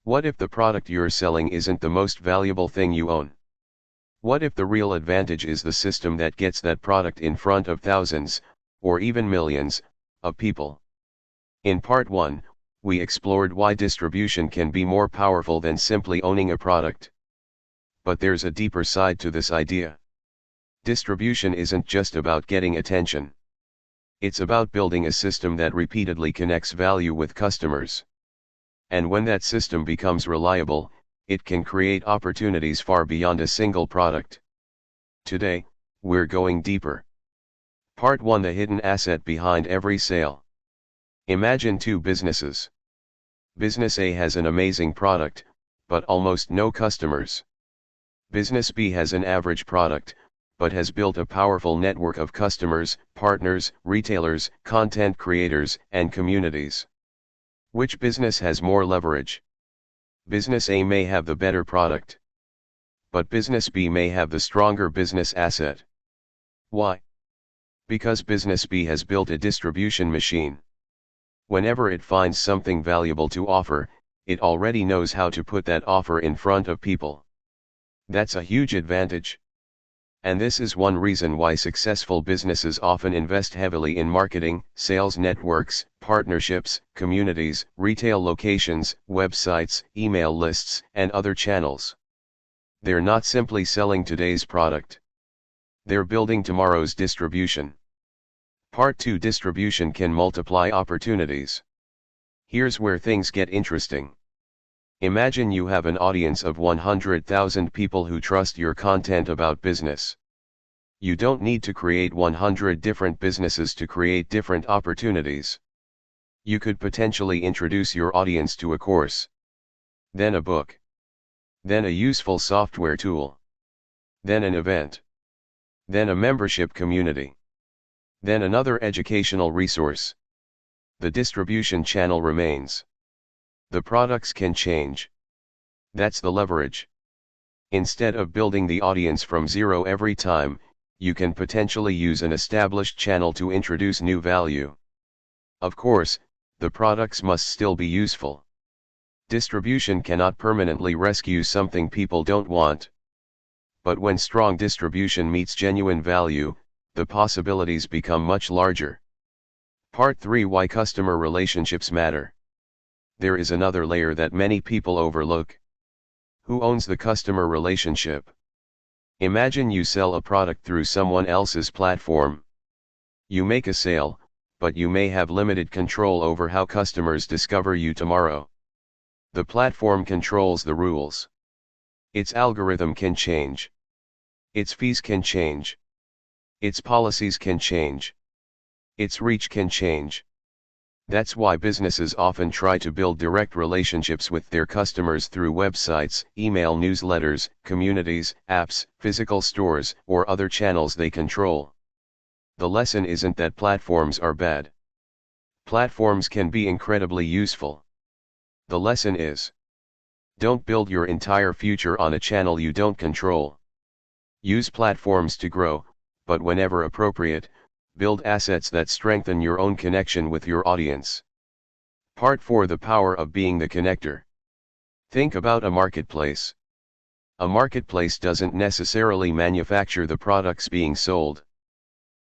What if the product you're selling isn't the most valuable thing you own? What if the real advantage is the system that gets that product in front of thousands, or even millions, of people? In part 1, we explored why distribution can be more powerful than simply owning a product. But there's a deeper side to this idea. Distribution isn't just about getting attention. It's about building a system that repeatedly connects value with customers. And when that system becomes reliable, it can create opportunities far beyond a single product. Today, we're going deeper. Part 1: The hidden asset behind every sale. Imagine two businesses. Business A has an amazing product, but almost no customers. Business B has an average product, but has built a powerful network of customers, partners, retailers, content creators, and communities. Which business has more leverage? Business A may have the better product, but Business B may have the stronger business asset. Why? Because Business B has built a distribution machine. Whenever it finds something valuable to offer, it already knows how to put that offer in front of people. That's a huge advantage. And this is one reason why successful businesses often invest heavily in marketing, sales networks, partnerships, communities, retail locations, websites, email lists, and other channels. They're not simply selling today's product. They're building tomorrow's distribution. Part 2: Distribution can multiply opportunities. Here's where things get interesting. Imagine you have an audience of 100,000 people who trust your content about business. You don't need to create 100 different businesses to create different opportunities. You could potentially introduce your audience to a course, then a book, then a useful software tool, then an event, then a membership community, then another educational resource. The distribution channel remains. The products can change. That's the leverage. Instead of building the audience from zero every time, you can potentially use an established channel to introduce new value. Of course, the products must still be useful. Distribution cannot permanently rescue something people don't want. But when strong distribution meets genuine value, the possibilities become much larger. Part 3: Why customer relationships matter. There is another layer that many people overlook. Who owns the customer relationship? Imagine you sell a product through someone else's platform. You make a sale, but you may have limited control over how customers discover you tomorrow. The platform controls the rules. Its algorithm can change. Its fees can change. Its policies can change. Its reach can change. That's why businesses often try to build direct relationships with their customers through websites, email newsletters, communities, apps, physical stores, or other channels they control. The lesson isn't that platforms are bad. Platforms can be incredibly useful. The lesson is: don't build your entire future on a channel you don't control. Use platforms to grow, but whenever appropriate, build assets that strengthen your own connection with your audience. Part 4: The power of being the connector. Think about a marketplace. A marketplace doesn't necessarily manufacture the products being sold.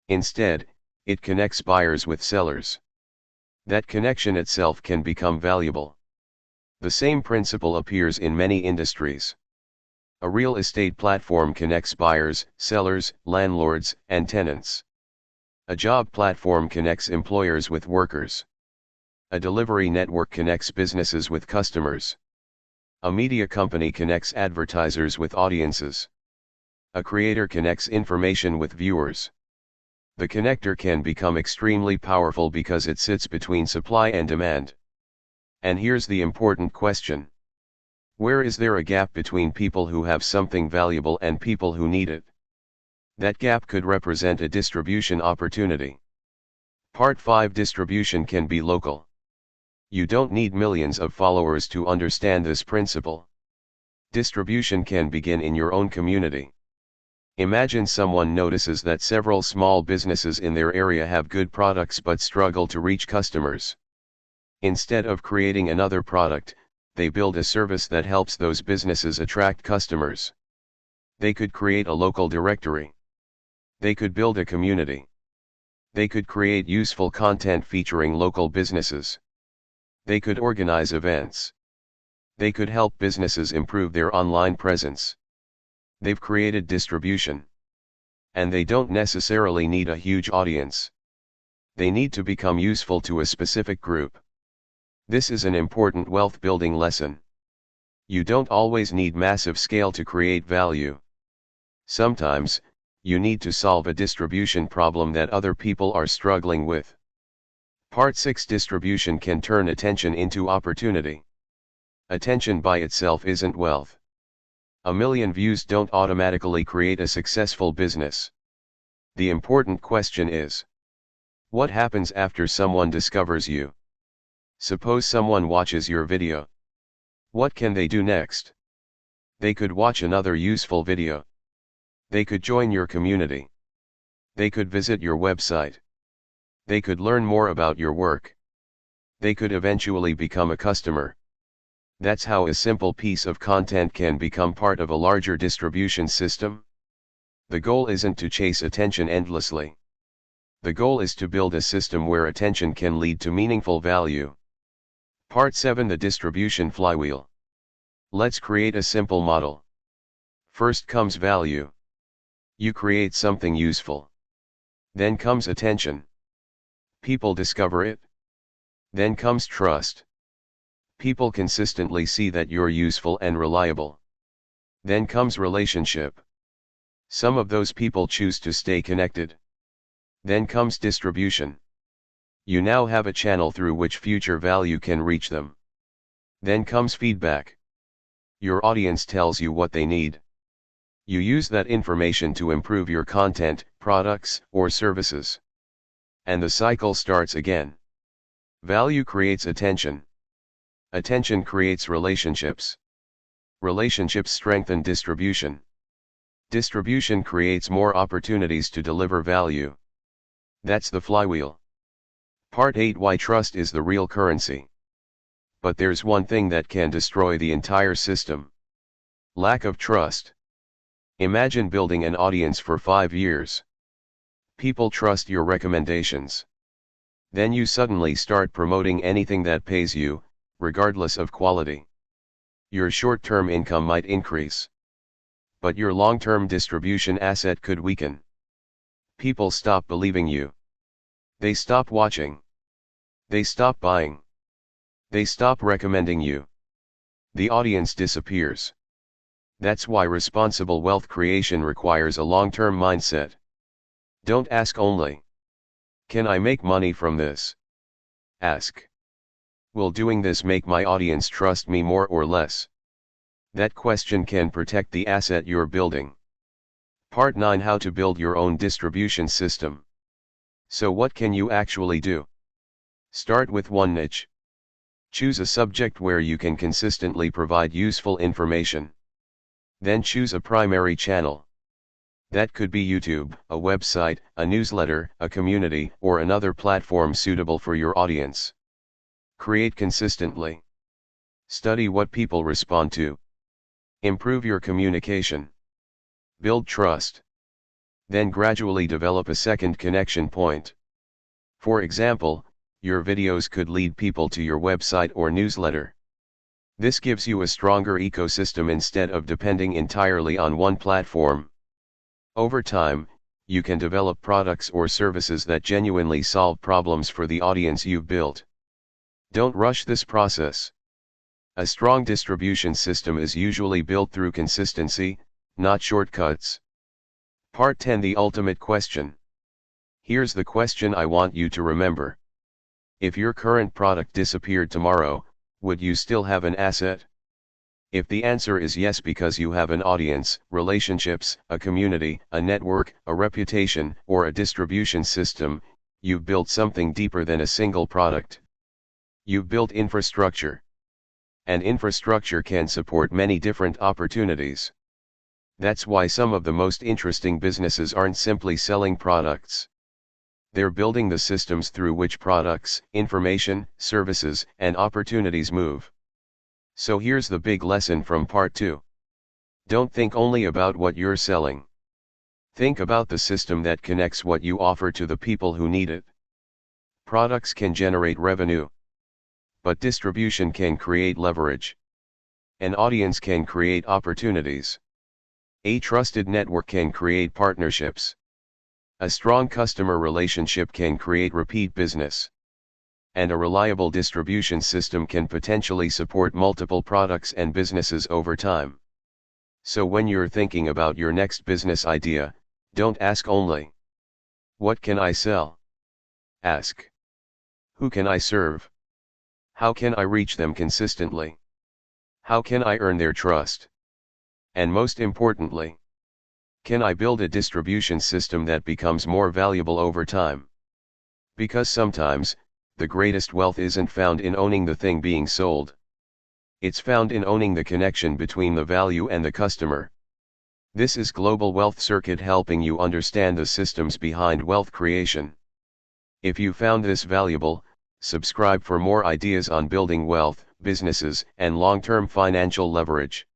Instead, it connects buyers with sellers. That connection itself can become valuable. The same principle appears in many industries. A real estate platform connects buyers, sellers, landlords, and tenants. A job platform connects employers with workers. A delivery network connects businesses with customers. A media company connects advertisers with audiences. A creator connects information with viewers. The connector can become extremely powerful because it sits between supply and demand. And here's the important question. Where is there a gap between people who have something valuable and people who need it? That gap could represent a distribution opportunity. Part 5: Distribution can be local. You don't need millions of followers to understand this principle. Distribution can begin in your own community. Imagine someone notices that several small businesses in their area have good products but struggle to reach customers. Instead of creating another product, They build a service that helps those businesses attract customers. They could create a local directory. They could build a community. They could create useful content featuring local businesses. They could organize events. They could help businesses improve their online presence. They've created distribution. And they don't necessarily need a huge audience. They need to become useful to a specific group. This is an important wealth building lesson. You don't always need massive scale to create value. Sometimes, you need to solve a distribution problem that other people are struggling with. Part 6: Distribution can turn attention into opportunity. Attention by itself isn't wealth. A million views don't automatically create a successful business. The important question is, what happens after someone discovers you? Suppose someone watches your video. What can they do next? They could watch another useful video. They could join your community. They could visit your website. They could learn more about your work. They could eventually become a customer. That's how a simple piece of content can become part of a larger distribution system. The goal isn't to chase attention endlessly. The goal is to build a system where attention can lead to meaningful value. Part 7: The Distribution Flywheel. Let's create a simple model. First comes value. You create something useful. Then comes attention. People discover it. Then comes trust. People consistently see that you're useful and reliable. Then comes relationship. Some of those people choose to stay connected. Then comes distribution. You now have a channel through which future value can reach them. Then comes feedback. Your audience tells you what they need. You use that information to improve your content, products, or services. And the cycle starts again. Value creates attention. Attention creates relationships. Relationships strengthen distribution. Distribution creates more opportunities to deliver value. That's the flywheel. Part 8: Why trust is the real currency. But there's one thing that can destroy the entire system. Lack of trust. Imagine building an audience for 5 years. People trust your recommendations. Then you suddenly start promoting anything that pays you, regardless of quality. Your short-term income might increase. But your long-term distribution asset could weaken. People stop believing you. They stop watching. They stop buying. They stop recommending you. The audience disappears. That's why responsible wealth creation requires a long-term mindset. Don't ask only, can I make money from this? Ask, will doing this make my audience trust me more or less? That question can protect the asset you're building. Part 9: How to build your own distribution system. So what can you actually do? Start with one niche. Choose a subject where you can consistently provide useful information. Then choose a primary channel. That could be YouTube, a website, a newsletter, a community, or another platform suitable for your audience. Create consistently. Study what people respond to. Improve your communication. Build trust. Then gradually develop a second connection point. For example, your videos could lead people to your website or newsletter. This gives you a stronger ecosystem instead of depending entirely on one platform. Over time, you can develop products or services that genuinely solve problems for the audience you've built. Don't rush this process. A strong distribution system is usually built through consistency, not shortcuts. Part 10: The Ultimate Question. Here's the question I want you to remember. If your current product disappeared tomorrow, would you still have an asset? If the answer is yes, because you have an audience, relationships, a community, a network, a reputation, or a distribution system, you've built something deeper than a single product. You've built infrastructure. And infrastructure can support many different opportunities. That's why some of the most interesting businesses aren't simply selling products. They're building the systems through which products, information, services, and opportunities move. So here's the big lesson from part 2. Don't think only about what you're selling. Think about the system that connects what you offer to the people who need it. Products can generate revenue, but distribution can create leverage. An audience can create opportunities. A trusted network can create partnerships. A strong customer relationship can create repeat business. And a reliable distribution system can potentially support multiple products and businesses over time. So when you're thinking about your next business idea, don't ask only, what can I sell? Ask, who can I serve? How can I reach them consistently? How can I earn their trust? And most importantly, can I build a distribution system that becomes more valuable over time? Because sometimes, the greatest wealth isn't found in owning the thing being sold. It's found in owning the connection between the value and the customer. This is Global Wealth Circuit, helping you understand the systems behind wealth creation. If you found this valuable, subscribe for more ideas on building wealth, businesses, and long-term financial leverage.